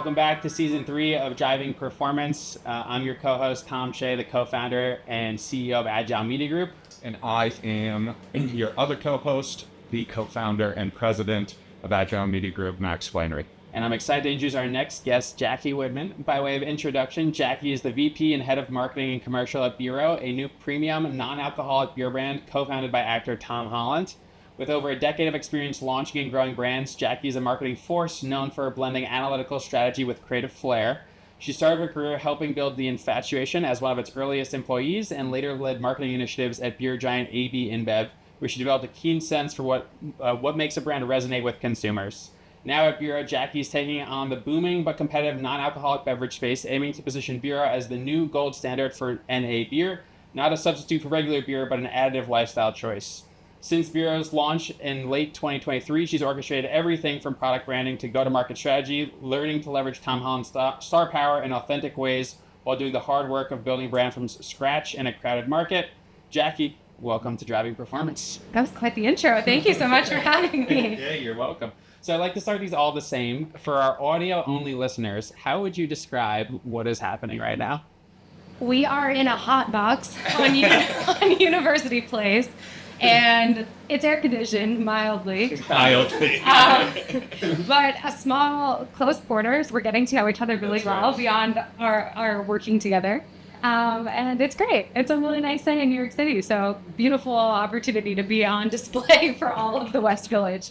Welcome back to season 3 of Driving Performance. I'm your co-host, Tom Shea, the co-founder and CEO of Agile Media Group. And I am your other co-host, the co-founder and president of Agile Media Group, Max Flannery. And I'm excited to introduce our next guest, Jackie Widmann. By way of introduction, Jackie is the VP and Head of Marketing and Commercial at BERO, a new premium non-alcoholic beer brand co-founded by actor Tom Holland. With over a decade of experience launching and growing brands, Jackie is a marketing force known for blending analytical strategy with creative flair. She started her career helping build the Infatuation as one of its earliest employees and later led marketing initiatives at beer giant AB InBev, where she developed a keen sense for what makes a brand resonate with consumers. Now at BERO, Jackie's taking on the booming but competitive non-alcoholic beverage space, aiming to position BERO as the new gold standard for NA beer, not a substitute for regular beer, but an additive lifestyle choice. Since BERO's launch in late 2023, she's orchestrated everything from product branding to go-to-market strategy, learning to leverage Tom Holland's star power in authentic ways while doing the hard work of building a brand from scratch in a crowded market. Jackie, welcome to Driving Performance. That was quite the intro. Thank you so much for having me. Yeah, you're welcome. So I'd like to start these all the same. For our audio-only listeners, how would you describe what is happening right now? We are in a hot box on University Place. And it's air conditioned mildly. But a small, close quarters. We're getting to know each other really well beyond our working together. And it's great. It's a really nice day in New York City. So beautiful opportunity to be on display for all of the West Village.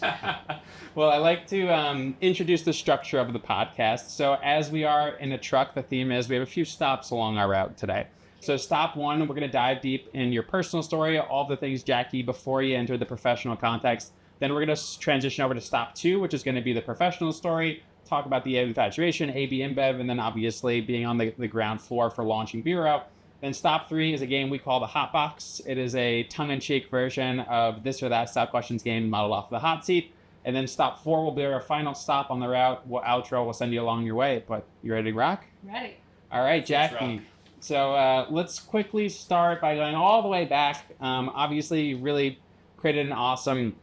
Well, I like to introduce the structure of the podcast. So as we are in a truck, the theme is we have a few stops along our route today. So stop 1, we're going to dive deep in your personal story, all the things, Jackie, before you enter the professional context. Then we're going to transition over to stop 2, which is going to be the professional story, talk about the Infatuation, AB InBev, and then obviously being on the ground floor for launching BERO. Then stop 3 is a game we call the Hot Box. It is a tongue-in-cheek version of this or that style questions game modeled off the hot seat. And then stop 4 will be our final stop on the route. Outro will send you along your way. But you ready to rock? Ready. All right, Jackie. So let's quickly start by going all the way back. Obviously, you really created an awesome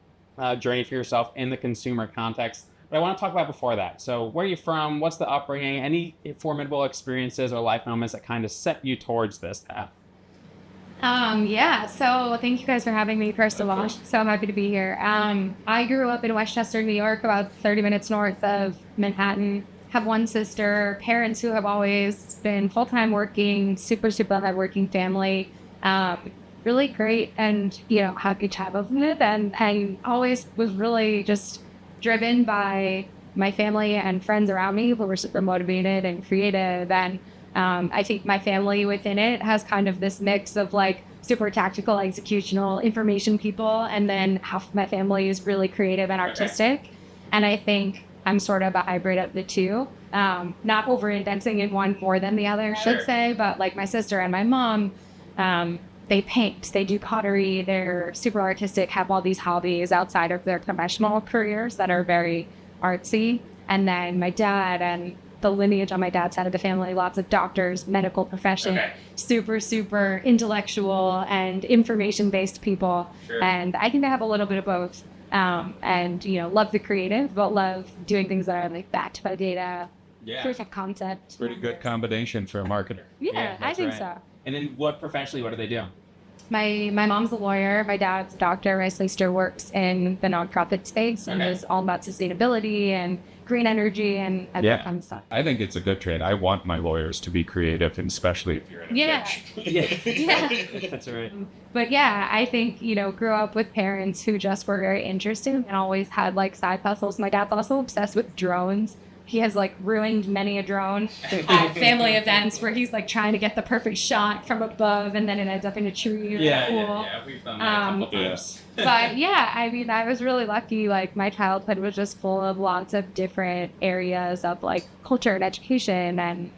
journey for yourself in the consumer context. But I want to talk about before that. So where are you from? What's the upbringing? Any formidable experiences or life moments that kind of set you towards this path? So thank you guys for having me, first of all. So I'm happy to be here. I grew up in Westchester, New York, about 30 minutes north of Manhattan. Have one sister, parents who have always been full-time working, super hard-working family. Really great and, happy childhood. And always was really just driven by my family and friends around me who were super motivated and creative. And I think my family within it has kind of this mix of like super tactical, executional information people. And then half of my family is really creative and artistic. And I think I'm sort of a hybrid of the two. Not over-indexing in one more than the other, I should say. But like my sister and my mom, they paint, they do pottery, they're super artistic, have all these hobbies outside of their professional careers that are very artsy. And then my dad and the lineage on my dad's side of the family, lots of doctors, medical profession, super intellectual and information-based people. Sure. And I think I have a little bit of both. And love the creative, but love doing things that are like backed by data, proof of concept. Pretty good combination for a marketer. Yeah, I think so. And then professionally, what do they do? My mom's a lawyer, my dad's a doctor, my sister works in the nonprofit space and is all about sustainability and green energy and that kind of stuff. I think it's a good trade. I want my lawyers to be creative, and especially if you're in a pitch. Yeah. That's right. But I think, grew up with parents who just were very interested and always had like side hustles. My dad's also obsessed with drones. He has like ruined many a drone at family events where he's like trying to get the perfect shot from above and then it ends up in a tree or a pool. Yeah, we've done that a couple times. But I was really lucky. Like my childhood was just full of lots of different areas of like culture and education and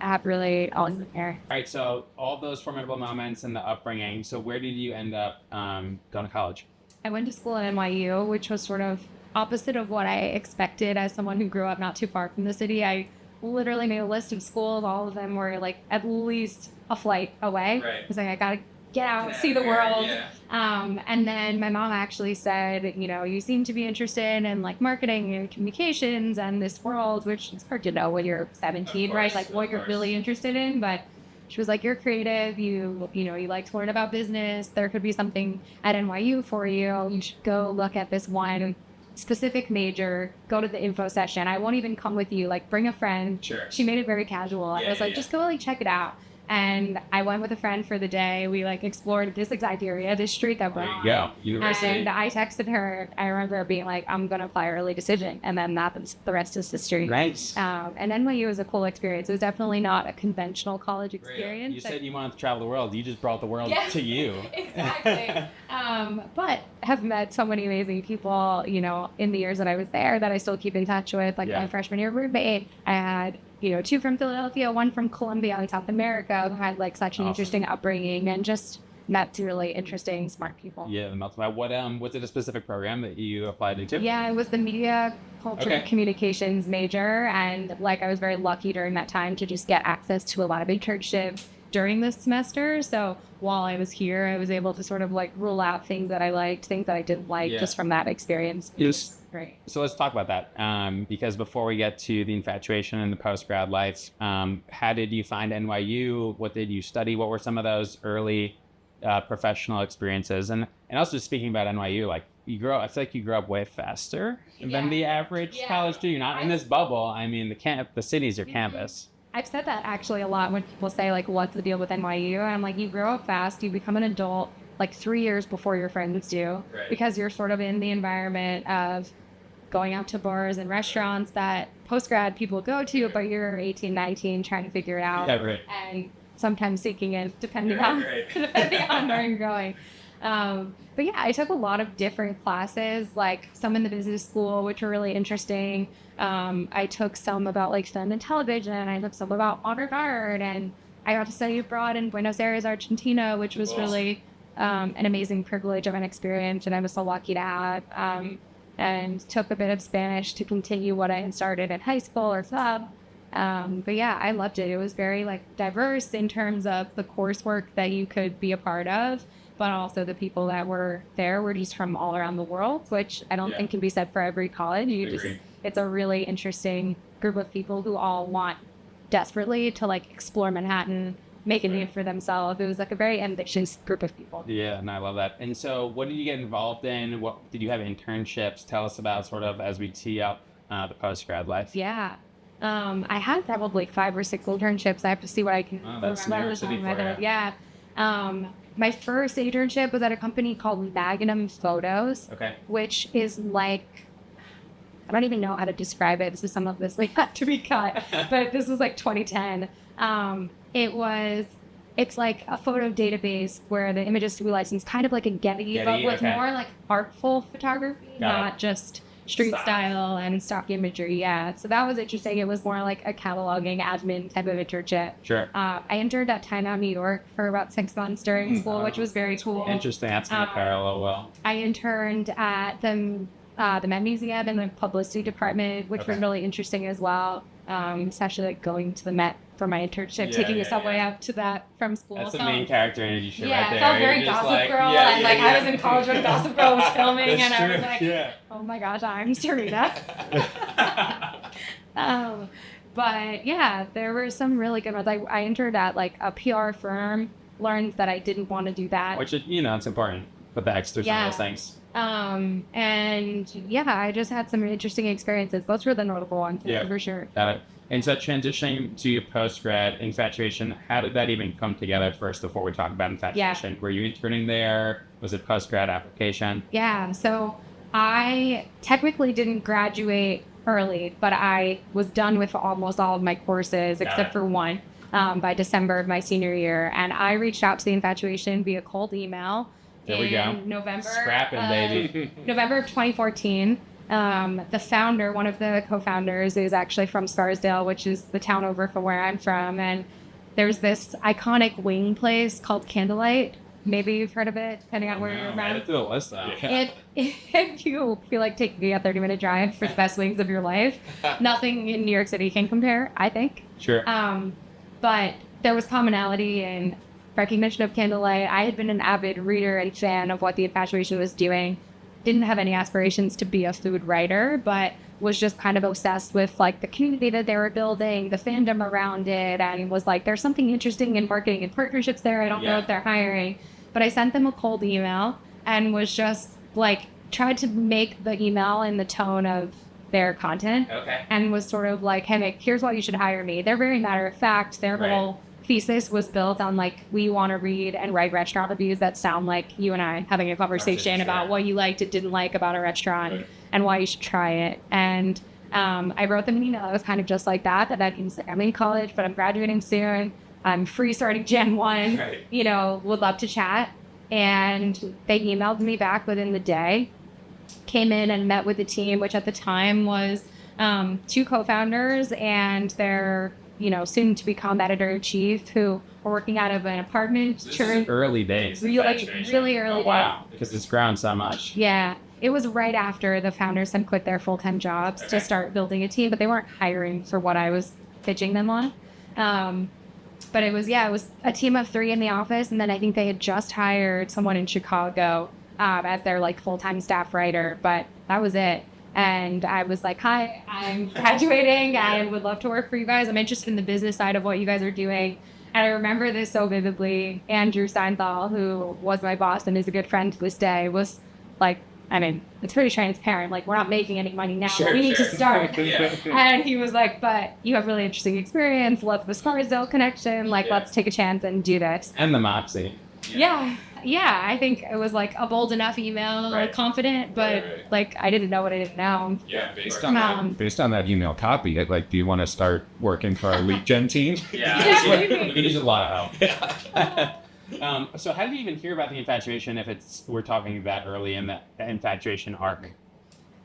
I have really all in there. All right, so all those formidable moments in the upbringing. So where did you end up going to college? I went to school at NYU, which was sort of opposite of what I expected as someone who grew up not too far from the city. I literally made a list of schools. All of them were like at least a flight away. Right. I was like, I gotta get out, see the world. And then my mom actually said, you know, you seem to be interested in like marketing and communications and this world, which is hard to know when you're 17, right? Like what you're really interested in. But she was like, you're creative, you know, you like to learn about business. There could be something at NYU for you. You should go look at this one specific major, go to the info session. I won't even come with you, like bring a friend. Sure. She made it very casual. I was like, just go like check it out. And I went with a friend for the day. We like explored this exact area, this street that we're on. There you go. University. And I texted her. I remember being like, I'm going to apply early decision. And then the rest is history. Nice. And NYU was a cool experience. It was definitely not a conventional college experience. You said you wanted to travel the world. You just brought the world to you. Exactly. But have met so many amazing people, you know, in the years that I was there that I still keep in touch with. Like my freshman year roommate, I had, you know, 2 from Philadelphia, 1 from Colombia in South America who had like such an interesting upbringing and just met really interesting, smart people. Yeah, the melting pot. Was it a specific program that you applied into? Yeah, it was the media culture communications major. And like I was very lucky during that time to just get access to a lot of internships during this semester. So while I was here, I was able to sort of like rule out things that I liked, things that I didn't like just from that experience. Yes. Great. So let's talk about that. Because before we get to the infatuation and the post-grad life, how did you find NYU? What did you study? What were some of those early professional experiences? And also speaking about NYU, like I feel like you grew up way faster than the average college student. You're not in this bubble. I mean, the city's your campus. I've said that actually a lot when people say like, what's the deal with NYU? And I'm like, you grow up fast, you become an adult like 3 years before your friends do, because you're sort of in the environment of going out to bars and restaurants that post-grad people go to, but you're 18, 19, trying to figure it out. And sometimes seeking it depending on where you're going. But yeah, I took a lot of different classes, like some in the business school, which were really interesting. I took some about like film and television. I took some about honor guard, and I got to study abroad in Buenos Aires, Argentina, which was really an amazing privilege of an experience, and I was so lucky to have. And took a bit of Spanish to continue what I had started in high school or sub. But yeah, I loved it. It was very like diverse in terms of the coursework that you could be a part of, but also the people that were there were just from all around the world, which I don't think can be said for every college. It's a really interesting group of people who all want desperately to like explore Manhattan, make a name for themselves. It was like a very ambitious group of people. Yeah, and I love that. And so what did you get involved in? What did you have internships? Tell us about sort of as we tee up the post-grad life. Yeah. I had probably 5 or 6 internships. I have to see what I can remember. Yeah. My first internship was at a company called Magnum Photos, which is like, I don't even know how to describe it. This is some of this like had to be cut, but this was like 2010. It's like a photo database where the images to be licensed, kind of like a Getty but with more like artful photography, not just street style and stock imagery. Yeah, so that was interesting. It was more like a cataloging admin type of internship. Sure. I interned at Time Out New York for about 6 months during school, which was very cool. Interesting. That's going to parallel well. I interned at the Met Museum in the publicity department, which was really interesting as well. Especially like going to the Met for my internship, taking a subway up to that from school. That's the main character energy show right there. I felt very Gossip Girl, and I was in college when Gossip Girl was filming, and I was like, oh my gosh, I'm Serena. But yeah, there were some really good ones. I interned at like a PR firm, learned that I didn't want to do that. Which, it's important. Put the extras on those things. And yeah, I just had some interesting experiences. Those were the notable ones for sure. Got it. And so transitioning to your post-grad Infatuation, how did that even come together first before we talk about Infatuation? Were you interning there? Was it post-grad application? Yeah, so I technically didn't graduate early, but I was done with almost all of my courses except for one by December of my senior year. And I reached out to the Infatuation via cold email. There we go. November. Scrapping, baby. November of 2014. The founder, one of the co-founders, is actually from Scarsdale, which is the town over from where I'm from. And there's this iconic wing place called Candlelight. Maybe you've heard of it, depending on where you're from. Add it to the list, though. If you feel like taking a 30-minute drive for the best wings of your life, nothing in New York City can compare, I think. Sure. But there was commonality in recognition of Candlelight. I had been an avid reader and fan of what the Infatuation was doing. Didn't have any aspirations to be a food writer, but was just kind of obsessed with like the community that they were building, the fandom around it, and was like, there's something interesting in marketing and partnerships there. I don't know if they're hiring. But I sent them a cold email and was just like, tried to make the email in the tone of their content. Okay. And was sort of like, hey, here's why you should hire me. They're very matter of fact. Their whole thesis was built on like, we want to read and write restaurant reviews that sound like you and I having a conversation about what you liked and didn't like about a restaurant and why you should try it. And I wrote them an email that was kind of just like that I can say, I'm in college, but I'm graduating soon. I'm free starting Gen 1, you know, would love to chat. And they emailed me back within the day, came in and met with the team, which at the time was 2 co-founders and their, you know, soon to become editor-in-chief, who were working out of an apartment. This is early days. Really early days. Wow, because it's grown so much. Yeah. It was right after the founders had quit their full-time jobs to start building a team, but they weren't hiring for what I was pitching them on. But it was a team of 3 in the office, and then I think they had just hired someone in Chicago as their like full-time staff writer, but that was it. And I was like, hi, I'm graduating and would love to work for you guys. I'm interested in the business side of what you guys are doing. And I remember this so vividly. Andrew Steinthal, who was my boss and is a good friend to this day, was like, I mean, it's pretty transparent. Like, we're not making any money now. We need to start. And he was like, but you have really interesting experience. Love the Scarsdale connection. Like, let's take a chance and do this. And the moxie. Yeah, I think it was like a bold enough email, confident, but like I didn't know what I didn't know. Yeah, based on that email copy, like, do you want to start working for our lead gen team? We need a lot of help. So how did you even hear about the Infatuation if we're talking that early in the Infatuation arc?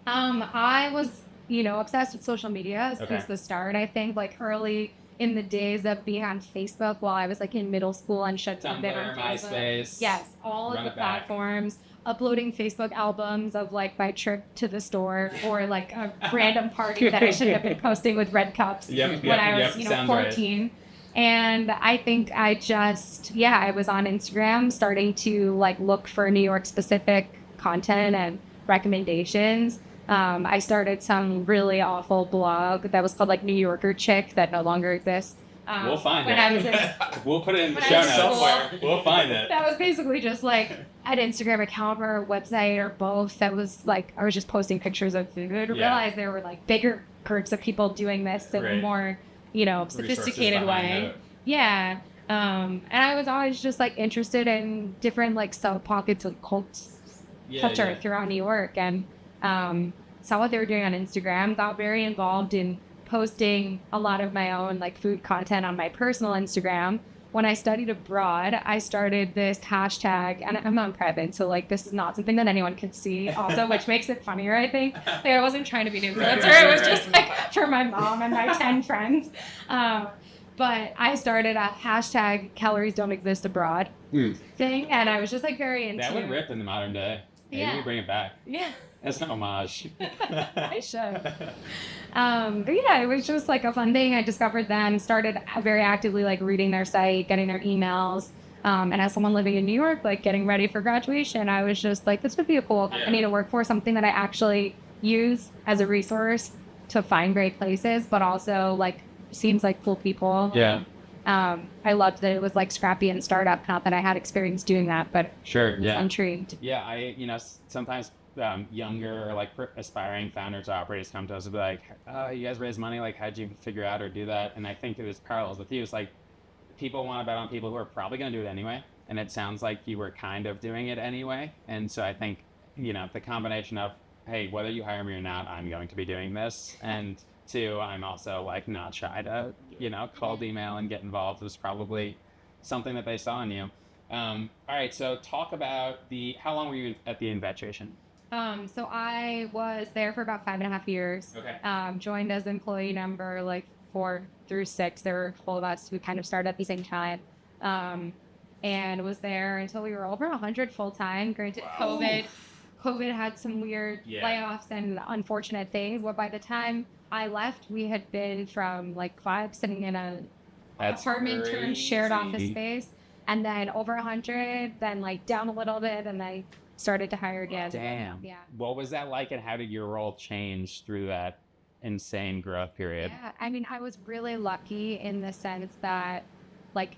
I was, you know, obsessed with social media since the start. I think like early in the days of being on Facebook while I was like in middle school and shut down MySpace. Yes, all of the platforms. Uploading Facebook albums of like my trip to the store or like a random party that I should have been posting with red cups when I was, 14. Right. And I think I just, I was on Instagram starting to like look for New York specific content and recommendations. I started some really awful blog that was called like New Yorker Chick that no longer exists. We'll find it. We'll put it in the show notes somewhere. We'll find it. That was basically just like an Instagram account or a website or both. That was like, I was just posting pictures of food. I realized there were like bigger groups of people doing this in a more, you know, sophisticated way. Yeah. And I was always just like interested in different like sub-pockets of culture throughout New York, and saw what they were doing on Instagram, got very involved in posting a lot of my own like food content on my personal Instagram. When I studied abroad, I started this hashtag, and I'm on private, so like this is not something that anyone can see also, which makes it funnier, I think. Like, I wasn't trying to be an influencer. It was just like for my mom and my 10 friends. But I started a hashtag calories don't exist abroad thing, and I was just like very into that would rip in the modern day. Maybe we bring it back. Yeah. As an homage. I should. But yeah, it was just like a fun thing. I discovered them, started very actively like reading their site, getting their emails. And as someone living in New York, like getting ready for graduation, I was just like, this would be a cool company to work for, something that I actually use as a resource to find great places, but also like seems like cool people. Yeah. I loved that it was like scrappy and startup. Not that I had experience doing that, but intrigued. Yeah, I sometimes younger like aspiring founders or operators come to us and be like, you guys raise money, like how'd you figure out or do that? And I think it was Carl's with you. It's like people want to bet on people who are probably going to do it anyway, and it sounds like you were kind of doing it anyway. And so I think the combination of, hey, whether you hire me or not, I'm going to be doing this, and 2, I'm also like not shy to cold email and get involved, was probably something that they saw in you. All right, so talk about how long were you at the Infatuation? So I was there for about 5.5 years. Okay. Joined as employee number like 4 through 6. There were 4 of us who kind of started at the same time. And was there until we were over 100 full time. Granted, COVID had some weird layoffs and unfortunate things. But by the time I left, we had been from like 5 sitting in an apartment turned shared office space. And then over 100, then like down a little bit, and I started to hire again. Damn. Yeah. What was that like, and how did your role change through that insane growth period? Yeah, I mean, I was really lucky in the sense that, like,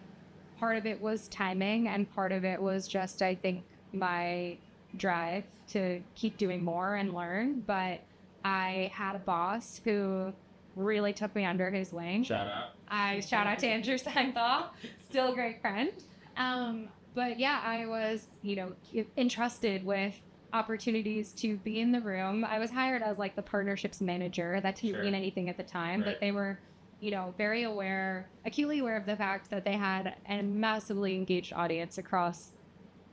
part of it was timing and part of it was just, I think, my drive to keep doing more and learn. But I had a boss who really took me under his wing. Shout out. Shout out to Andrew Steinthal, still a great friend. But yeah, I was, entrusted with opportunities to be in the room. I was hired as like the partnerships manager. That didn't mean anything at the time, but they were, very acutely aware of the fact that they had a massively engaged audience across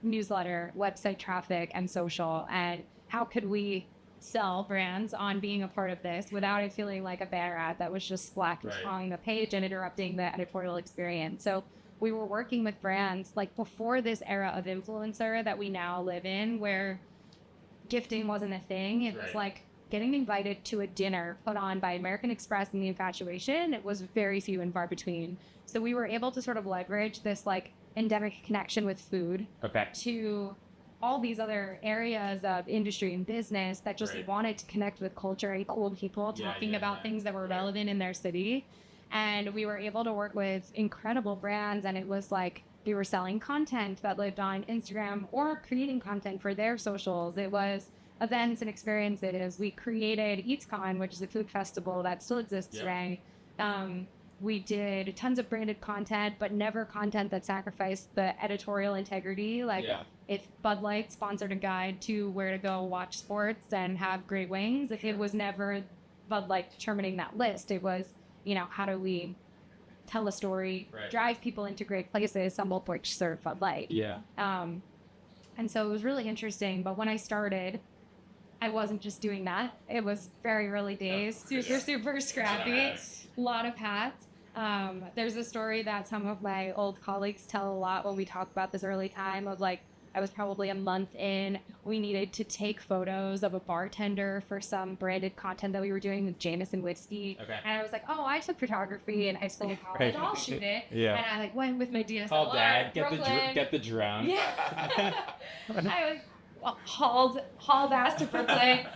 newsletter, website traffic, and social. And how could we sell brands on being a part of this without it feeling like a banner ad that was just on the page and interrupting the editorial experience? So we were working with brands like before this era of influencer that we now live in, where gifting wasn't a thing. It was like getting invited to a dinner put on by American Express and the Infatuation. It was very few and far between. So we were able to sort of leverage this like endemic connection with food to all these other areas of industry and business that just wanted to connect with culture and cool people talking about things that were relevant in their city. And we were able to work with incredible brands, and it was like we were selling content that lived on Instagram or creating content for their socials. It was events and experiences. We created EatsCon, which is a food festival that still exists today. We did tons of branded content, but never content that sacrificed the editorial integrity. Like if Bud Light sponsored a guide to where to go watch sports and have great wings, it was never Bud Light determining that list. It was, how do we tell a story, drive people into great places, some of which serve Bud Light. And so it was really interesting. But when I started, I wasn't just doing that. It was very early days, super scrappy, a lot of hats. There's a story that some of my old colleagues tell a lot when we talk about this early time of like, I was probably a month in. We needed to take photos of a bartender for some branded content that we were doing with Jameson whiskey. And I was like, oh, I took photography in high school and college. I'll shoot it. And I like went with my DSLR. Call Dad, get the drone. I hauled ass to Brooklyn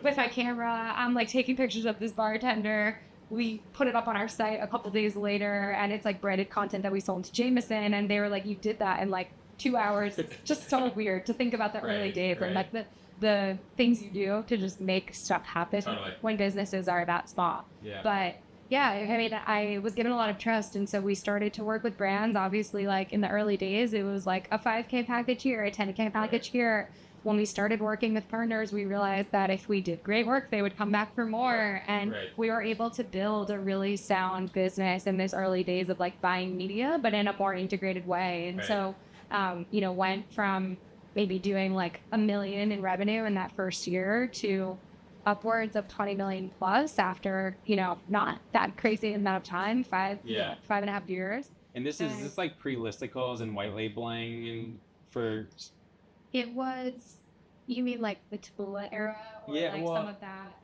with my camera. I'm like taking pictures of this bartender. We put it up on our site a couple days later, and it's like branded content that we sold to Jameson. And they were like, you did that in like 2 hours. It's just so weird to think about the early days and like the things you do to just make stuff happen when businesses are that small. But yeah, I mean, I was given a lot of trust, and so we started to work with brands. Obviously, like in the early days, it was like a 5K package here, a 10K package here. When we started working with partners, we realized that if we did great work, they would come back for more. And we were able to build a really sound business in these early days of like buying media, but in a more integrated way. And so, went from maybe doing like $1 million in revenue in that first year to upwards of 20 million plus after, not that crazy amount of time, 5.5 years. And this is like pre-listicles and white labeling and for... It was, you mean like the Taboola era or some of that?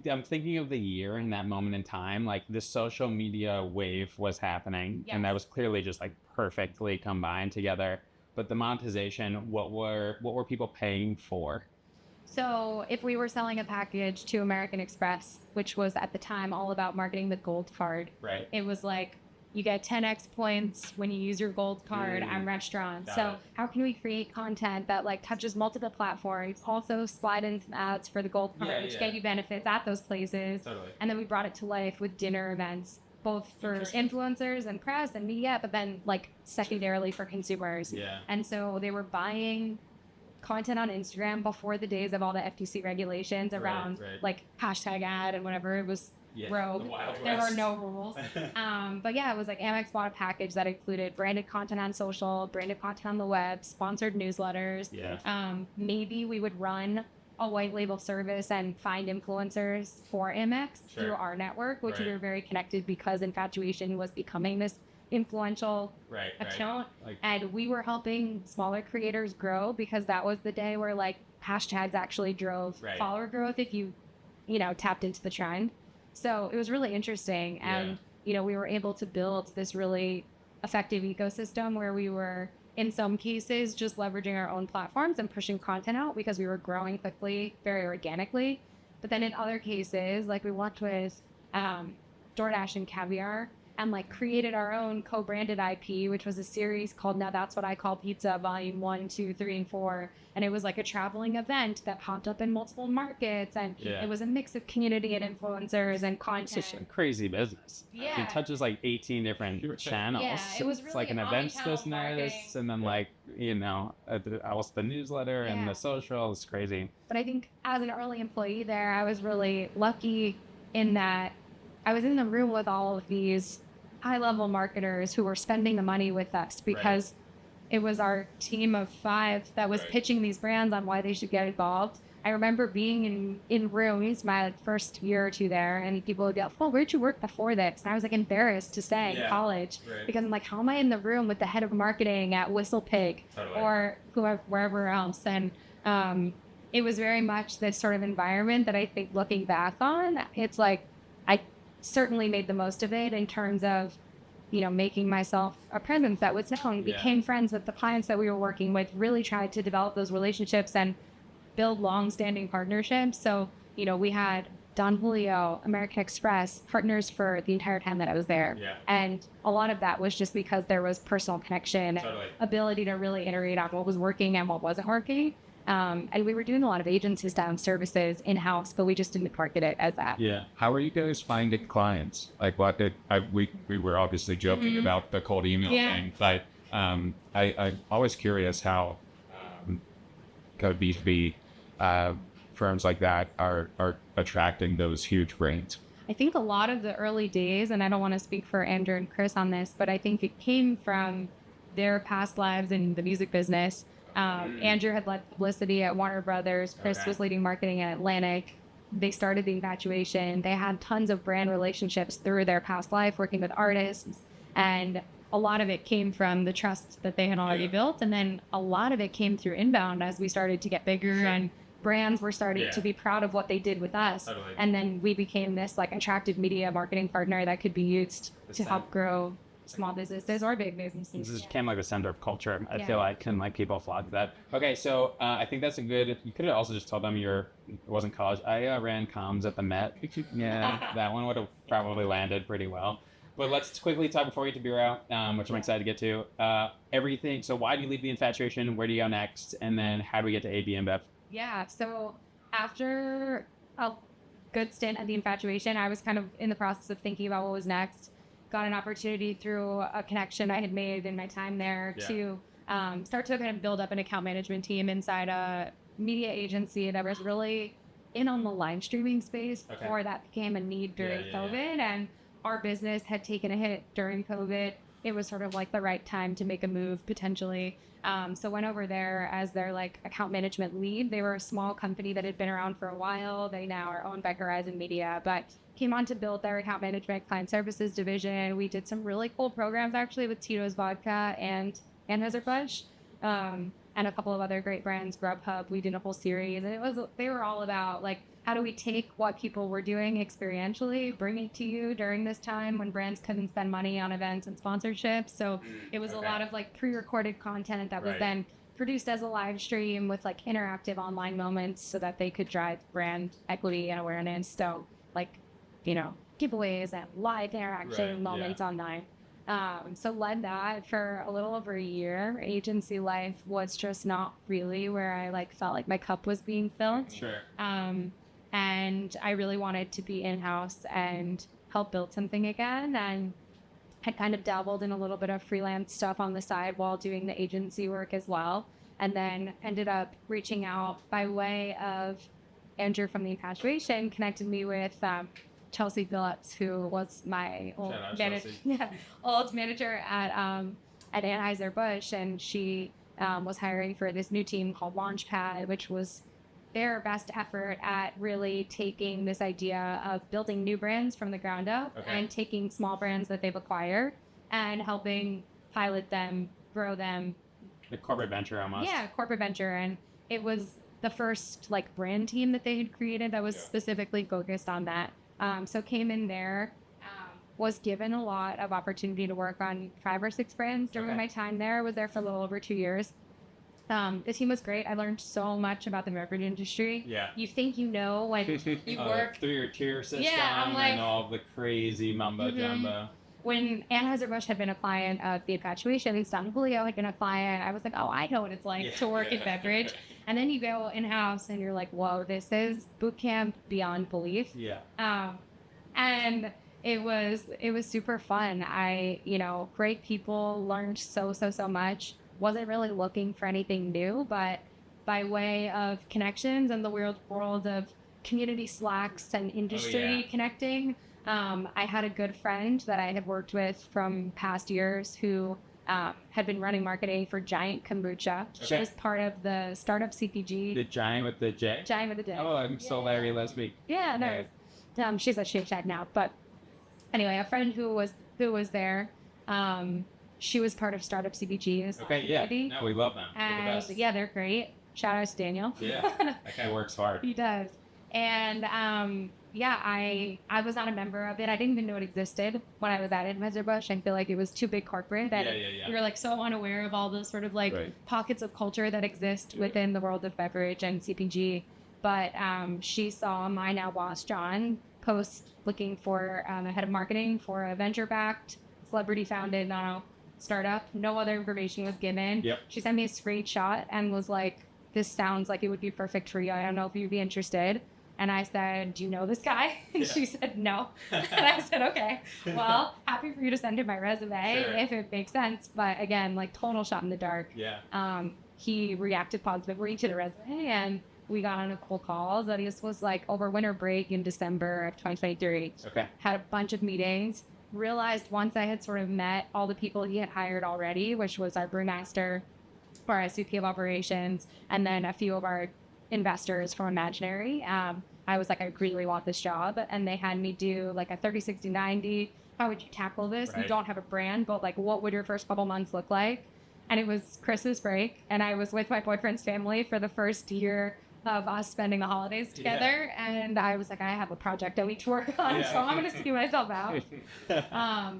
I'm thinking of the year in that moment in time, like the social media wave was happening and that was clearly just like perfectly combined together. But the monetization, what were people paying for? So if we were selling a package to American Express, which was at the time all about marketing the gold card, it was like, you get 10x points when you use your gold card on restaurants. So how can we create content that like touches multiple platforms, also slide in some ads for the gold card, which get you benefits at those places. And then we brought it to life with dinner events, both for influencers and press and media, but then like secondarily for consumers. And so they were buying content on Instagram before the days of all the FTC regulations around like hashtag ad and whatever. It was rogue. There were no rules. But yeah, it was like Amex bought a package that included branded content on social, branded content on the web, sponsored newsletters. Maybe we would run a white label service and find influencers for Amex through our network, which we were very connected because Infatuation was becoming this influential account. And we were helping smaller creators grow because that was the day where like hashtags actually drove follower growth if you tapped into the trend. So it was really interesting. And, we were able to build this really effective ecosystem where we were, in some cases, just leveraging our own platforms and pushing content out because we were growing quickly, very organically. But then in other cases, like we worked with DoorDash and Caviar and like created our own co-branded IP, which was a series called Now That's What I Call Pizza, Volume 1, 2, 3, and 4. And it was like a traveling event that popped up in multiple markets. And it was a mix of community and influencers and content. It's just a crazy business. Yeah. It touches like 18 different channels. Yeah, it was It's like really an events omnichannel business, marketing. and then like, you know, also the newsletter and the social. It's crazy. But I think as an early employee there, I was really lucky in that I was in the room with all of these high-level marketers who were spending the money with us because it was our team of 5 that was pitching these brands on why they should get involved. I remember being in rooms my first year or 2 there, and people would be like, "Oh, where'd you work before this?" And I was like embarrassed to say in college because I'm like, how am I in the room with the head of marketing at Whistle Pig or whoever, wherever else? And it was very much this sort of environment that I think looking back on, it's like I certainly made the most of it in terms of, you know, making myself a presence that was known, became friends with the clients that we were working with, really tried to develop those relationships and build long-standing partnerships. So, you know, we had Don Julio, American Express, partners for the entire time that I was there. And a lot of that was just because there was personal connection, ability to really iterate on what was working and what wasn't working. And we were doing a lot of agency style services in-house, but we just didn't market it as that. Yeah. How are you guys finding clients? Like what did we were obviously joking about the cold email thing, but I'm always curious how B2B firms like that are attracting those huge brands. I think a lot of the early days, and I don't want to speak for Andrew and Chris on this, but I think it came from their past lives in the music business. Andrew had led publicity at Warner Brothers. Chris was leading marketing at Atlantic. They started the Infatuation. They had tons of brand relationships through their past life working with artists. And a lot of it came from the trust that they had already built. And then a lot of it came through inbound as we started to get bigger and brands were starting to be proud of what they did with us. And then we became this like attractive media marketing partner that could be used to help grow small businesses or big businesses. This just became like the center of culture. I feel like, and like people flock to that. Okay, so I think that's a good. You could have also just told them it wasn't college. I ran comms at the Met. Yeah, that one would have probably landed pretty well. But let's quickly talk before we get to BERO, which I'm excited to get to. Everything. So why do you leave the Infatuation? Where do you go next? And then how do we get to AB InBev? Yeah. So after a good stint at the Infatuation, I was kind of in the process of thinking about what was next. Got an opportunity through a connection I had made in my time there to start to kind of build up an account management team inside a media agency that was really in on the live streaming space before that became a need during COVID. And our business had taken a hit during COVID. It was sort of like the right time to make a move potentially. So went over there as their like account management lead. They were a small company that had been around for a while. They now are owned by Horizon Media, but came on to build their account management client services division. We did some really cool programs actually with Tito's Vodka and Anheuser-Busch, and a couple of other great brands, Grubhub. We did a whole series, and they were all about like, how do we take what people were doing experientially, bring it to you during this time when brands couldn't spend money on events and sponsorships? So it was a lot of like pre-recorded content that was then produced as a live stream with like interactive online moments so that they could drive brand equity and awareness. So like, you know, giveaways and live interaction moments online. So led that for a little over a year. Agency life was just not really where I like felt like my cup was being filled. And I really wanted to be in-house and help build something again, and had kind of dabbled in a little bit of freelance stuff on the side while doing the agency work as well. And then ended up reaching out by way of Andrew from the Infatuation connected me with Chelsea Phillips, who was my old manager at Anheuser-Busch, and she was hiring for this new team called Launchpad, which was their best effort at really taking this idea of building new brands from the ground up and taking small brands that they've acquired and helping pilot them, grow them. The corporate venture almost. Yeah, corporate venture. And it was the first like brand team that they had created that was specifically focused on that. So came in there, was given a lot of opportunity to work on 5 or 6 brands during my time there. I was there for a little over 2 years. The team was great. I learned so much about the beverage industry. Yeah. You think you know when you work through your tier system I'm like, and all the crazy mumbo jumbo. When Anheuser-Busch had been a client of the Infatuation, Don Julio had been a client, I was like, oh, I know what it's like to work in beverage. And then you go in-house and you're like, whoa, this is boot camp beyond belief. Yeah. And it was super fun. Great people, learned so much. Wasn't really looking for anything new, but by way of connections and the world of community Slacks and industry connecting, I had a good friend that I had worked with from past years who had been running marketing for Giant Kombucha. She was part of the startup CPG. The Giant with the J? Giant with the J. Oh, I'm so Larry Lesby. Yeah, no. She's at Shake Shack now. But anyway, a friend who was there, she was part of startup CPG. Okay, yeah. No, we love them. And they're they're great. Shout out to Daniel. Yeah, that guy works hard. He does. And I was not a member of it. I didn't even know it existed when I was at Anheuser-Busch. I feel like it was too big corporate that we were like so unaware of all the sort of like pockets of culture that exist within the world of beverage and CPG. But she saw my now boss, John, post looking for a head of marketing for a venture-backed, celebrity-founded startup. No other information was given. Yep. She sent me a screenshot and was like, this sounds like it would be perfect for you. I don't know if you'd be interested. And I said, do you know this guy? And she said, no. And I said, okay, well, happy for you to send him my resume if it makes sense. But again, like total shot in the dark. Yeah. He reacted positively to the resume and we got on a couple calls. And this was like over winter break in December of 2023. Okay. Had a bunch of meetings. Realized once I had sort of met all the people he had hired already, which was our brewmaster, our SVP of operations, and then a few of our investors from Imaginary. I was like, I really want this job. And they had me do like a 30, 60, 90. How would you tackle this? You don't have a brand, but like, what would your first couple months look like? And it was Christmas break. And I was with my boyfriend's family for the first year of us spending the holidays together. Yeah. And I was like, I have a project I need to work on, so I'm going to see myself out.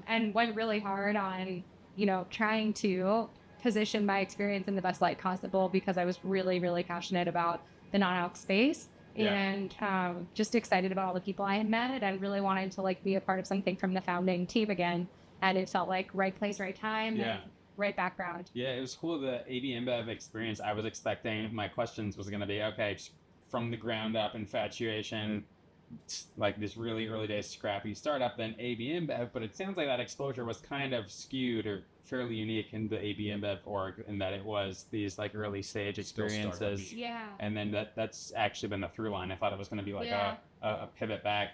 And went really hard on, trying to position my experience in the best light possible because I was really, really passionate about the non-alc space and just excited about all the people I had met. I really wanted to like be a part of something from the founding team again. And it felt like right place, right time. Yeah. And right background. Yeah, it was cool. The AB InBev experience, I was expecting my questions was going to be, okay, from the ground up, Infatuation, like this really early days scrappy startup, then AB InBev, but it sounds like that exposure was kind of skewed or fairly unique in the AB InBev org in that it was these like early stage experiences. Yeah. And then that's actually been the through line. I thought it was going to be like a pivot back.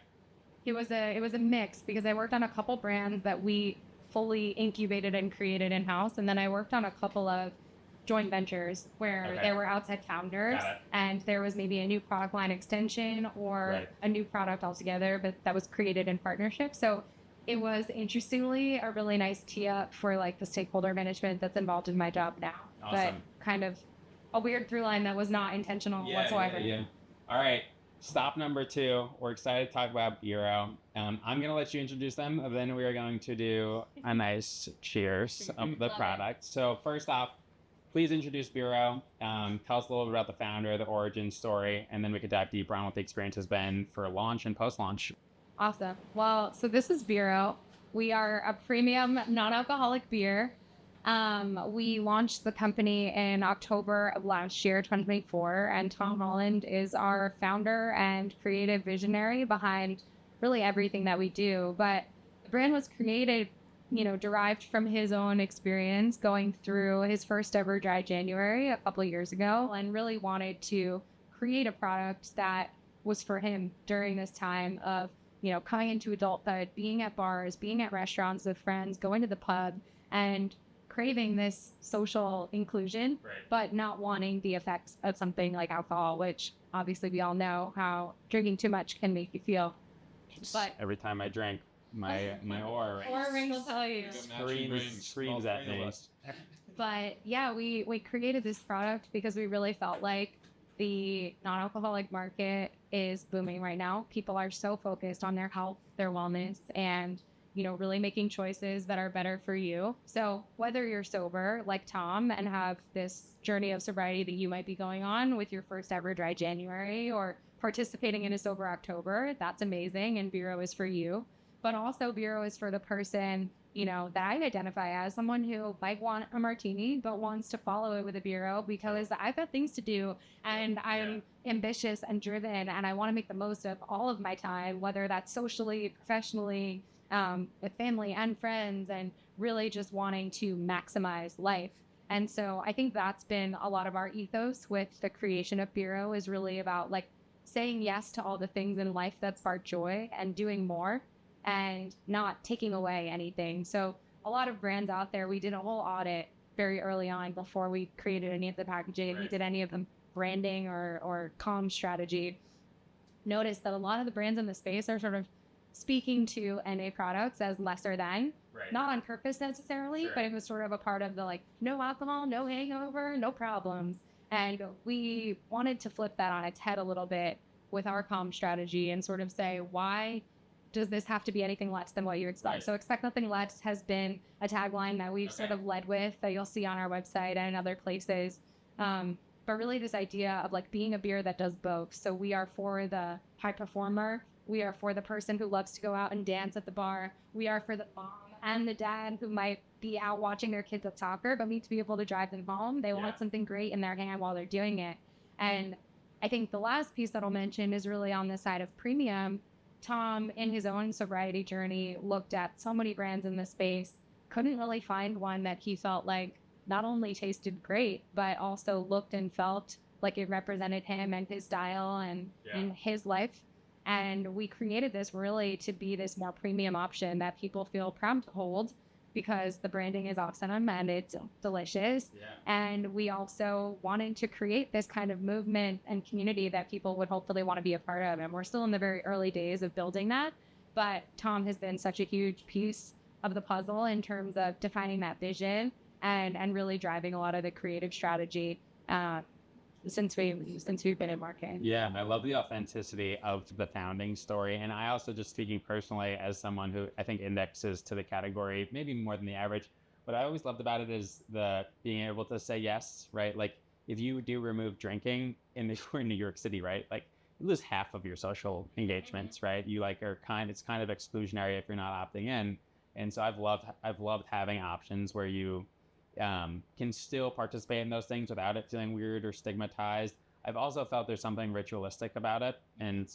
It was a mix because I worked on a couple brands that we fully incubated and created in-house. And then I worked on a couple of joint ventures where there were outside founders and there was maybe a new product line extension or a new product altogether, but that was created in partnership. So it was interestingly a really nice tee up for like the stakeholder management that's involved in my job now. Awesome. But kind of a weird through line that was not intentional whatsoever. Yeah. All right. Stop number 2. We're excited to talk about BERO. I'm going to let you introduce them. Then we are going to do a nice cheers of the product. So first off, please introduce BERO. Tell us a little bit about the founder, the origin story, and then we could dive deeper on what the experience has been for launch and post-launch. Awesome. Well, so this is BERO. We are a premium non-alcoholic beer. We launched the company in October of last year, 2024, and Tom Holland is our founder and creative visionary behind really everything that we do. But the brand was created, derived from his own experience going through his first ever dry January a couple of years ago and really wanted to create a product that was for him during this time of, coming into adulthood, being at bars, being at restaurants with friends, going to the pub, and craving this social inclusion, but not wanting the effects of something like alcohol, which obviously we all know how drinking too much can make you feel. But every time I drink, my aura ring will tell you. Screams at me. But yeah, we created this product because we really felt like the non-alcoholic market is booming right now. People are so focused on their health, their wellness, and really making choices that are better for you. So whether you're sober like Tom and have this journey of sobriety that you might be going on with your first ever dry January, or participating in a sober October, that's amazing. And BERO is for you. But also BERO is for the person, that I identify as someone who might want a martini, but wants to follow it with a BERO because I've got things to do and I'm ambitious and driven and I want to make the most of all of my time, whether that's socially, professionally, with family and friends, and really just wanting to maximize life. And so I think that's been a lot of our ethos with the creation of BERO, is really about like saying yes to all the things in life that spark joy and doing more and not taking away anything. So a lot of brands out there, we did a whole audit very early on before we created any of the packaging. We did any of the branding or comm strategy. Noticed that a lot of the brands in the space are sort of speaking to NA products as lesser than, not on purpose necessarily, but it was sort of a part of the like, no alcohol, no hangover, no problems. And we wanted to flip that on its head a little bit with our comm strategy and sort of say, why does this have to be anything less than what you expect? So expect nothing less has been a tagline that we've sort of led with, that you'll see on our website and in other places. But really this idea of like being a beer that does both. So we are for the high performer. We are for the person who loves to go out and dance at the bar. We are for the mom and the dad who might be out watching their kids at soccer, but need to be able to drive them home. They want something great in their hand while they're doing it. And I think the last piece that I'll mention is really on the side of premium. Tom, in his own sobriety journey, looked at so many brands in the space, couldn't really find one that he felt like not only tasted great, but also looked and felt like it represented him and his style and in his life. And we created this really to be this more premium option that people feel proud to hold, because the branding is awesome and it's delicious. And we also wanted to create this kind of movement and community that people would hopefully want to be a part of. And we're still in the very early days of building that. But Tom has been such a huge piece of the puzzle in terms of defining that vision and really driving a lot of the creative strategy since we've been in marketing. Yeah, I love the authenticity of the founding story. And I also, just speaking personally as someone who I think indexes to the category maybe more than the average, what I always loved about it is the being able to say yes, right? Like if you do remove drinking we're in New York City, right? Like you lose half of your social engagements, right? You like it's kind of exclusionary if you're not opting in. And so I've loved having options where you can still participate in those things without it feeling weird or stigmatized. I've also felt there's something ritualistic about it. And,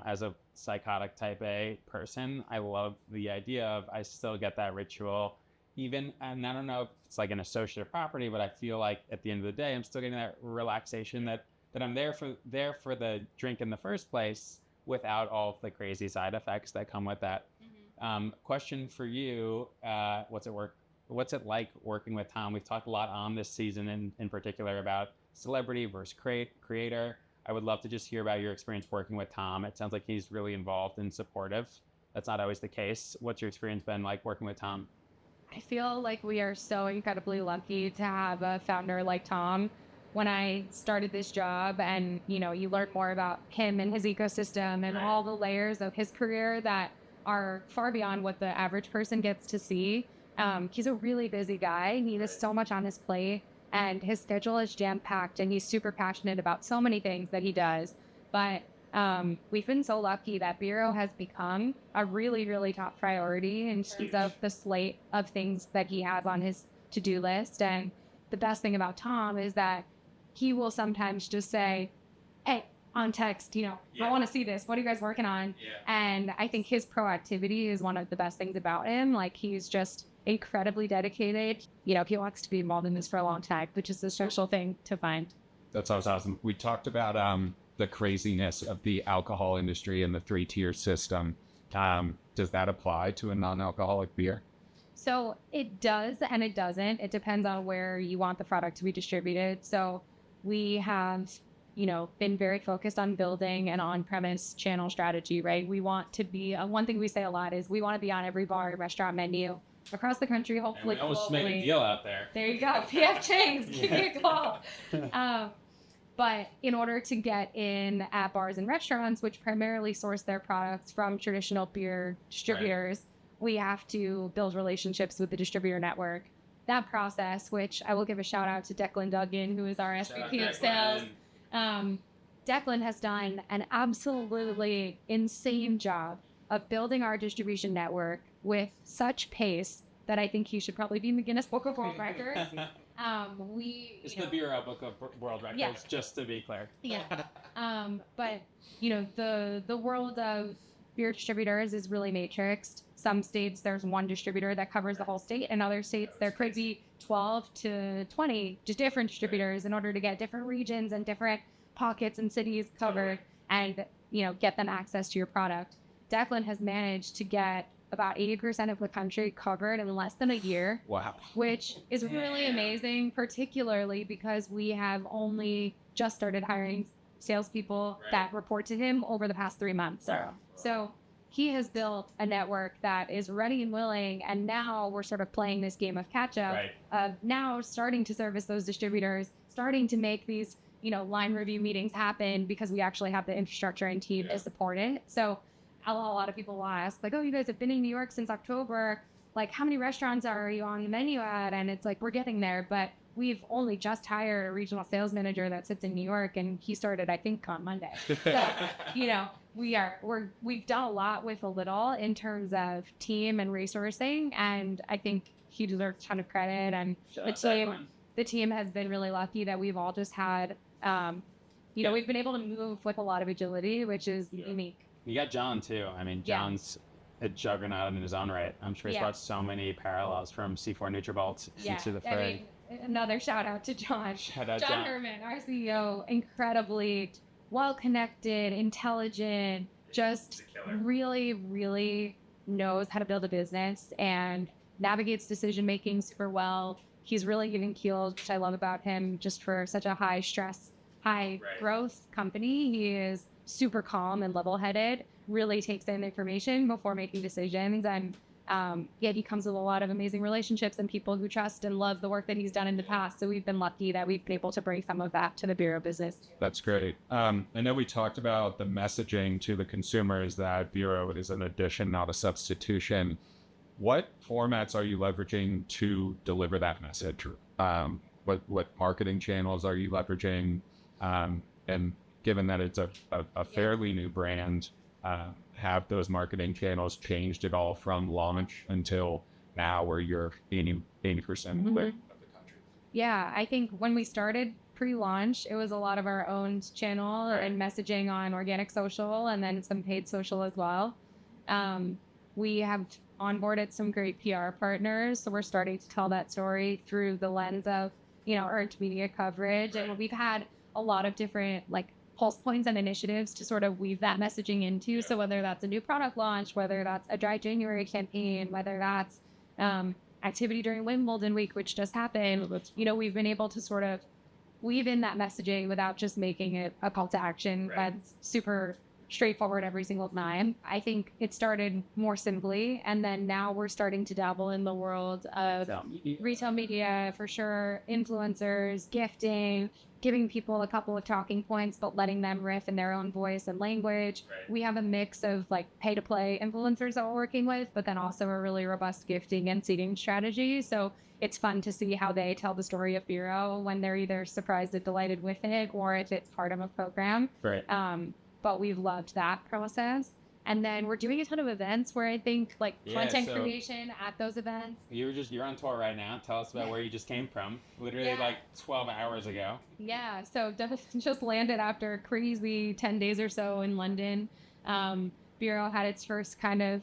as a psychotic type A person, I love the idea of I still get that ritual even. And I don't know if it's like an associative property, but I feel like at the end of the day, I'm still getting that relaxation that I'm there for the drink in the first place without all of the crazy side effects that come with that. Question for you, what's it like working with Tom? We've talked a lot on this season in particular about celebrity versus creator. I would love to just hear about your experience working with Tom. It sounds like he's really involved and supportive. That's not always the case. What's your experience been like working with Tom? I feel like we are so incredibly lucky to have a founder like Tom. When I started this job and, you learn more about him and his ecosystem and all the layers of his career that are far beyond what the average person gets to see. He's a really busy guy. He has so much on his plate and his schedule is jam-packed and he's super passionate about so many things that he does. But we've been so lucky that BERO has become a really, really top priority in terms of the slate of things that he has on his to-do list. And the best thing about Tom is that he will sometimes just say, hey, on text, I want to see this. What are you guys working on? And I think his proactivity is one of the best things about him. Like he's just incredibly dedicated. He wants to be involved in this for a long time, which is a special thing to find. That's awesome. We talked about the craziness of the alcohol industry and the 3-tier system. Does that apply to a non-alcoholic beer? So it does and it doesn't. It depends on where you want the product to be distributed. So we have been very focused on building an on-premise channel strategy, right? We want to be, one thing we say a lot is we want to be on every bar and restaurant menu across the country, hopefully globally. Almost made a deal out there. There you go. PF Chang's, give me a call. But in order to get in at bars and restaurants, which primarily source their products from traditional beer distributors, we have to build relationships with the distributor network. That process, which I will give a shout out to Declan Duggan, who is our SVP of sales. Declan has done an absolutely insane job of building our distribution network with such pace that I think he should probably be in the Guinness Book of World Records. It's the BERO Book of World Records, Yeah. just to be clear. Yeah. But the world of beer distributors is really matrixed. Some states there's one distributor that covers the whole state. In other states there could be 12 to 20 just different distributors in order to get different regions and different pockets and cities covered and get them access to your product. Declan has managed to get about 80% of the country covered in less than a year. Wow. Which is really amazing, particularly because we have only just started hiring salespeople that report to him over the past 3 months. So he has built a network that is ready and willing, and now we're sort of playing this game of catch up of now starting to service those distributors, starting to make these line review meetings happen because we actually have the infrastructure and team to support it. So a lot of people will ask, like, oh, you guys have been in New York since October. Like, how many restaurants are you on the menu at? And it's like, we're getting there. But we've only just hired a regional sales manager that sits in New York, and he started, I think, on Monday. So, we've done a lot with a little in terms of team and resourcing. And I think he deserves a ton of credit. And the team has been really lucky that we've all just had, we've been able to move with a lot of agility, which is unique. You got John too. I mean, John's a juggernaut in his own right. I'm sure he's brought so many parallels from C4 Nutrabolt into the fray. Another shout out to John. John Herman, our CEO, incredibly well-connected, intelligent, just really, really knows how to build a business and navigates decision-making super well. He's really even keeled, which I love about him, just for such a high stress, high growth company. He is super calm and level-headed, really takes in information before making decisions, and he comes with a lot of amazing relationships and people who trust and love the work that he's done in the past. So we've been lucky that we've been able to bring some of that to the BERO business. That's great. I know we talked about the messaging to the consumers that BERO is an addition, not a substitution. What formats are you leveraging to deliver that message? What marketing channels are you leveraging? And given that it's a fairly new brand, have those marketing channels changed at all from launch until now, where you're 80% of the country? Yeah, I think when we started pre-launch, it was a lot of our own channel and messaging on organic social and then some paid social as well. We have onboarded some great PR partners, so we're starting to tell that story through the lens of, earned media coverage. And we've had a lot of different pulse points and initiatives to sort of weave that messaging into. So whether that's a new product launch, whether that's a Dry January campaign, whether that's activity during Wimbledon week, which just happened, we've been able to sort of weave in that messaging without just making it a call to action that's super straightforward every single time. I think it started more simply, and then now we're starting to dabble in the world of retail media for sure, influencers, gifting, giving people a couple of talking points, but letting them riff in their own voice and language. We have a mix of pay to play influencers that we're working with, but then also a really robust gifting and seeding strategy. So it's fun to see how they tell the story of BERO when they're either surprised and delighted with it or if it's part of a program. But we've loved that process. And then we're doing a ton of events where I think content creation at those events. You're on tour right now. Tell us about where you just came from. Literally 12 hours ago. Yeah. So just landed after a crazy 10 days or so in London. BERO had its first kind of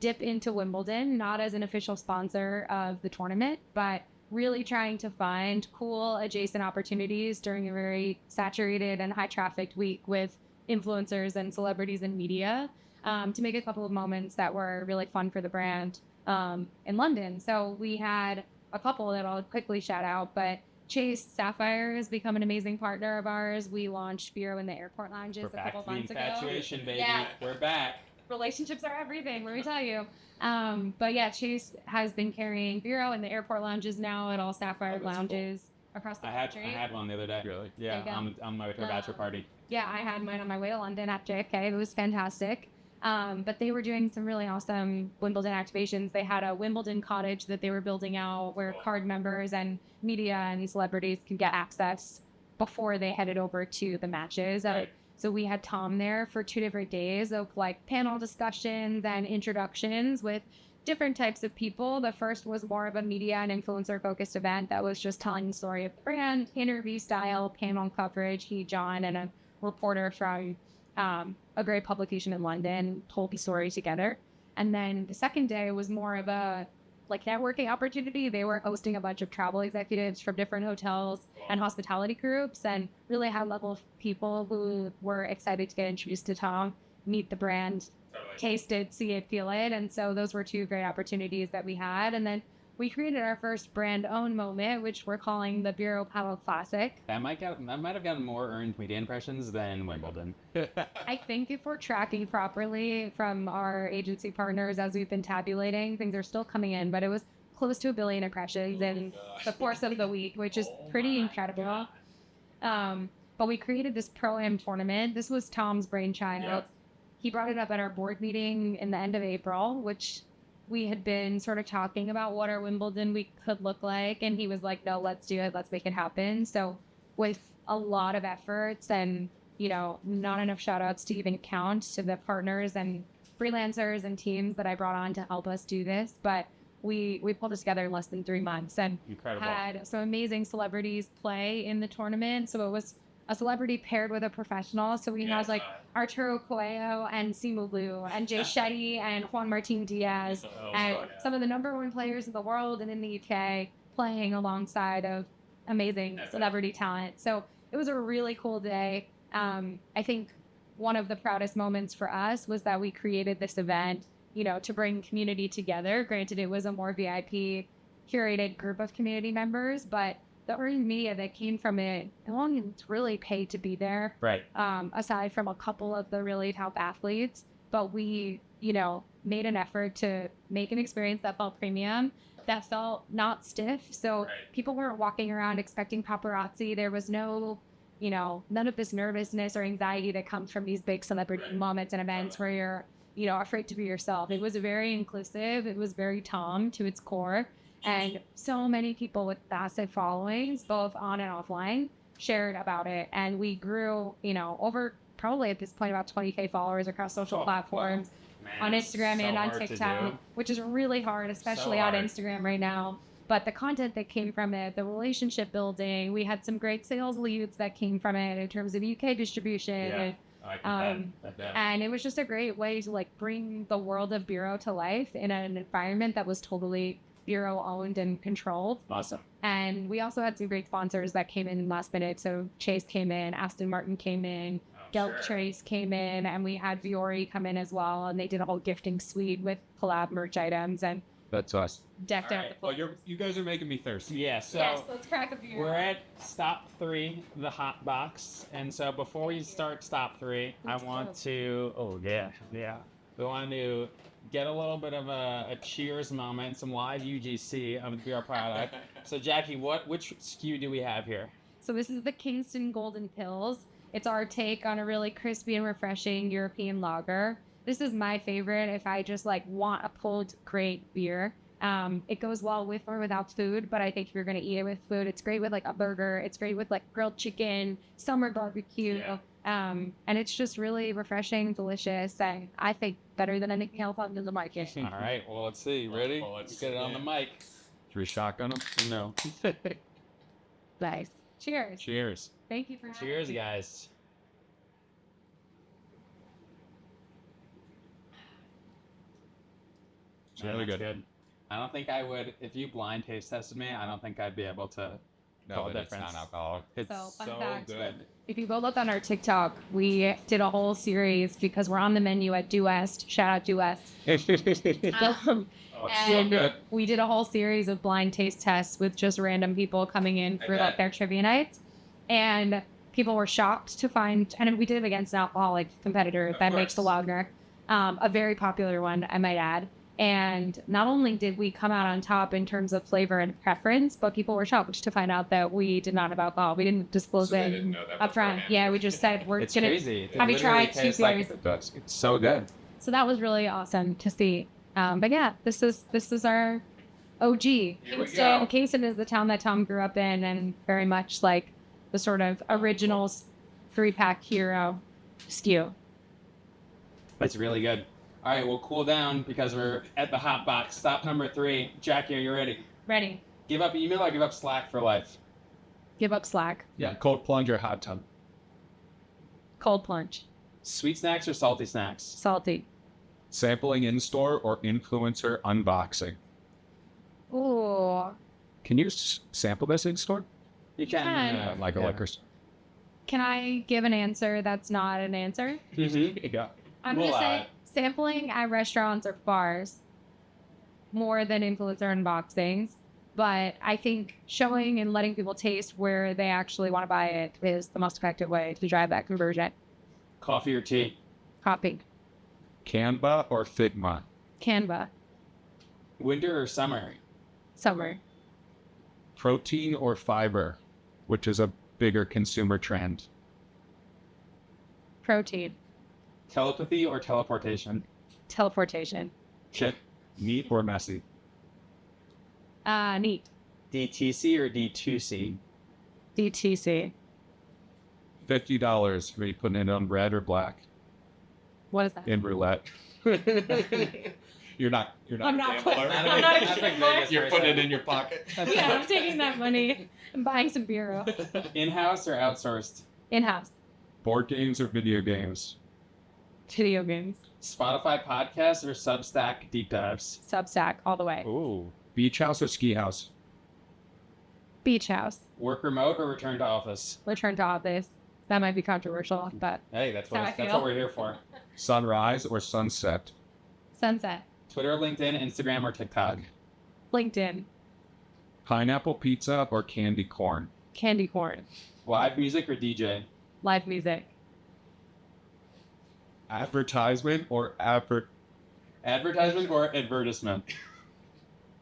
dip into Wimbledon, not as an official sponsor of the tournament, but really trying to find cool adjacent opportunities during a very saturated and high trafficked week with influencers and celebrities and media, to make a couple of moments that were really fun for the brand in London. So we had a couple that I'll quickly shout out, but Chase Sapphire has become an amazing partner of ours. We launched BERO in the airport lounges a couple months ago. Infatuation, baby. Yeah. We're back. Relationships are everything, let me tell you. But yeah, Chase has been carrying BERO in the airport lounges now at all Sapphire lounges across the country. I had one the other day. Really? Yeah, on my way to a bachelor party. Yeah, I had mine on my way to London at JFK. It was fantastic. But they were doing some really awesome Wimbledon activations. They had a Wimbledon cottage that they were building out where card members and media and celebrities could get access before they headed over to the matches. So we had Tom there for 2 different days of like panel discussions and introductions with different types of people. The first was more of a media and influencer focused event that was just telling the story of the brand, interview style, panel coverage. He, John, and a reporter from a great publication in London told the story together. And then the second day was more of a like networking opportunity. They were hosting a bunch of travel executives from different hotels and hospitality groups and really high level people who were excited to get introduced to Tom, meet the brand, taste it, see it, feel it. And so those were 2 great opportunities that we had. And then we created our first brand owned moment, which we're calling the BERO Padel Classic. That might have gotten more earned media impressions than Wimbledon. I think if we're tracking properly from our agency partners as we've been tabulating, things are still coming in, but it was close to 1 billion impressions in the course of the week, which is pretty incredible. But we created this Pro-Am tournament. This was Tom's brainchild. Yeah. He brought it up at our board meeting in the end of April, which we had been sort of talking about what our Wimbledon week could look like. And he was like, no, let's do it. Let's make it happen. So with a lot of efforts and, not enough shout outs to even count to the partners and freelancers and teams that I brought on to help us do this. But we pulled it together in less than 3 months and had some amazing celebrities play in the tournament. So it was a celebrity paired with a professional. So we had like Arturo Coelho and Simu Liu and Jay Shetty and Juan Martin Diaz and some of the #1 players in the world and in the UK playing alongside of amazing celebrity talent. So it was a really cool day. I think one of the proudest moments for us was that we created this event, to bring community together. Granted, it was a more VIP curated group of community members, but the earned media that came from it, it's really paid to be there. Right. Aside from a couple of the really top athletes, but we, made an effort to make an experience that felt premium, that felt not stiff. So people weren't walking around expecting paparazzi. There was no, none of this nervousness or anxiety that comes from these big celebrity moments and events where you're, afraid to be yourself. It was very inclusive. It was very Tom to its core. And so many people with massive followings, both on and offline, shared about it. And we grew, over probably at this point about 20K followers across social platforms, on Instagram and on TikTok, which is really hard, especially on Instagram right now. But the content that came from it, the relationship building, we had some great sales leads that came from it in terms of UK distribution. And it was just a great way to bring the world of BERO to life in an environment that was totally BERO owned and controlled. Awesome. And we also had some great sponsors that came in last minute. So Chase came in, Aston Martin came in, Chase came in, and we had Viore come in as well. And they did a whole gifting suite with collab merch items and that's us. Decked out the place. Well, you guys are making me thirsty. Yeah, so yes, let's crack a beer. We're at stop 3, the hot box. And so before we start stop 3, I want to, we want to get a little bit of a cheers moment, some live UGC of the BERO product. So Jackie, which SKU do we have here? So this is the Kingston Golden Pills. It's our take on a really crispy and refreshing European lager. This is my favorite if I just want a pulled great beer. It goes well with or without food, but I think if you're going to eat it with food, it's great with a burger. It's great with grilled chicken, summer barbecue. And it's just really refreshing, delicious, and I think better than anything else on the market. All right, well, let's see. Ready? Let's get it on the mic. Should we shotgun them? No. Nice. Cheers. Cheers. Thank you for having Cheers, me. guys. It's really good. I don't think I would, if you blind taste tested me, I don't think I'd be able to tell the It's difference. non-alcoholic. It's So, fun so fact. good. If you go look on our TikTok, we did a whole series because we're on the menu at Due West. Shout out Due West. So good. We did a whole series of blind taste tests with just random people coming in for their trivia nights. And people were shocked to find, and we did it against an alcoholic competitor that makes the lager, a very popular one, I might add. And not only did we come out on top in terms of flavor and preference, but people were shocked to find out that we did not have alcohol. We didn't disclose So they it didn't know that up front. beforehand. Yeah, we just said we're It's gonna crazy. It have you literally tried 2 tastes beers. It's so good. So that was really awesome to see. But yeah, this is our OG. Kingston is the town that Tom grew up in, and very much like the sort of original 3-pack hero stew. It's really good. All right, we'll cool down because we're at the hot box. Stop number 3. Jackie, are you ready? Ready. Give up email or give up Slack for life? Give up Slack. Yeah, cold plunge or hot tub? Cold plunge. Sweet snacks or salty snacks? Salty. Sampling in-store or influencer unboxing? Ooh. Can you sample this in-store? You can. Like a liquor store? Can I give an answer that's not an answer? Mm-hmm. Yeah. I'm going to say sampling at restaurants or bars more than influencer unboxings. But I think showing and letting people taste where they actually want to buy it is the most effective way to drive that conversion. Coffee or tea? Coffee. Canva or Figma? Canva. Winter or summer? Summer. Protein or fiber, which is a bigger consumer trend? Protein. Telepathy or teleportation? Teleportation. Shit. Neat or messy? Neat. DTC or D2C? DTC. $50. Are you putting it on red or black? What is that? In roulette. You're not. I'm not a putting- gambler. I'm not a gambler. You're putting it in your pocket. Yeah, I'm taking that money and buying some BERO. In-house or outsourced? In-house. Board games or video games? Video games. Spotify podcasts or Substack deep dives? Substack all the way. Ooh. Beach house or ski house? Beach house. Work remote or return to office? Return to office. That might be controversial, but Hey, that's How I what feel. we're here for. Sunrise or sunset? sunset. Twitter, LinkedIn, Instagram, or TikTok? LinkedIn. Pineapple pizza or candy corn? Candy corn. Live music or DJ? Live music. Advertisement or Advertisement or advertisement?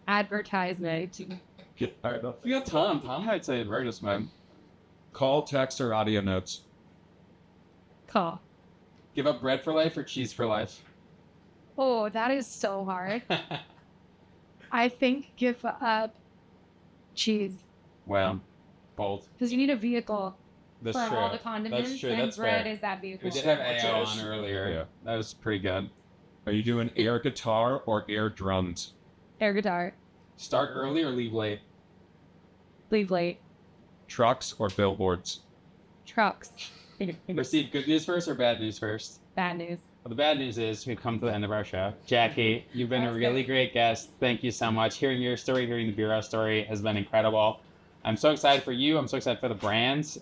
Advertisement. You got Tom. Tom might say advertisement. Call, text, or audio notes? Call. Give up bread for life or cheese for life? Oh, that is so hard. I think give up cheese. Well, bold. Because you need a vehicle That's for true. all the condiments, That's true. and That's bread fair. is that vehicle. We did have AO Cheers. on earlier. Yeah. That was pretty good. Are you doing air guitar or air drums? Air guitar. Start early or leave late? Leave late. Trucks or billboards? Trucks. Receive good news first or bad news first? Bad news. Well, the bad news is we've come to the end of our show. Jackie, you've been a really great guest. Thank you so much. Hearing your story, hearing the BERO story has been incredible. I'm so excited for you. I'm so excited for the brands.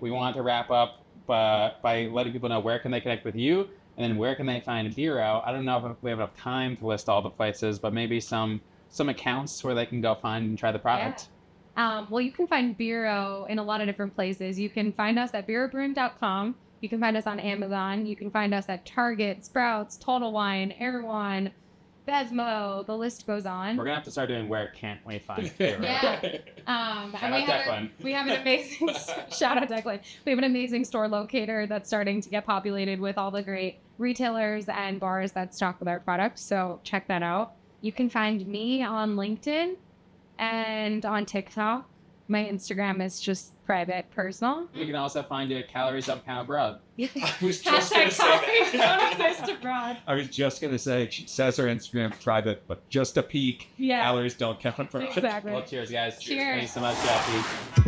We want to wrap up by letting people know where can they connect with you, and then where can they find BERO. I don't know if we have enough time to list all the places, but maybe some accounts where they can go find and try the product. Well, you can find BERO in a lot of different places. You can find us at BERObrewing.com. You can find us on Amazon. You can find us at Target, Sprouts, Total Wine, Erewhon, Bevmo. The list goes on. We're going to have to start doing where can't we find BERO. Yeah. Shout And out Declan. we have an amazing shout out Declan. We have an amazing store locator that's starting to get populated with all the great retailers and bars that stock with our products. So check that out. You can find me on LinkedIn and on TikTok. My Instagram is just private, personal. We can also find you at Calories Up Count Abroad. You can I was hashtag calories don't exist abroad. I was just going to say, she says her Instagram private, but just a peek. Yeah. Calories don't count for Exactly. Well, cheers, guys. Cheers. Thanks so much, Jackie.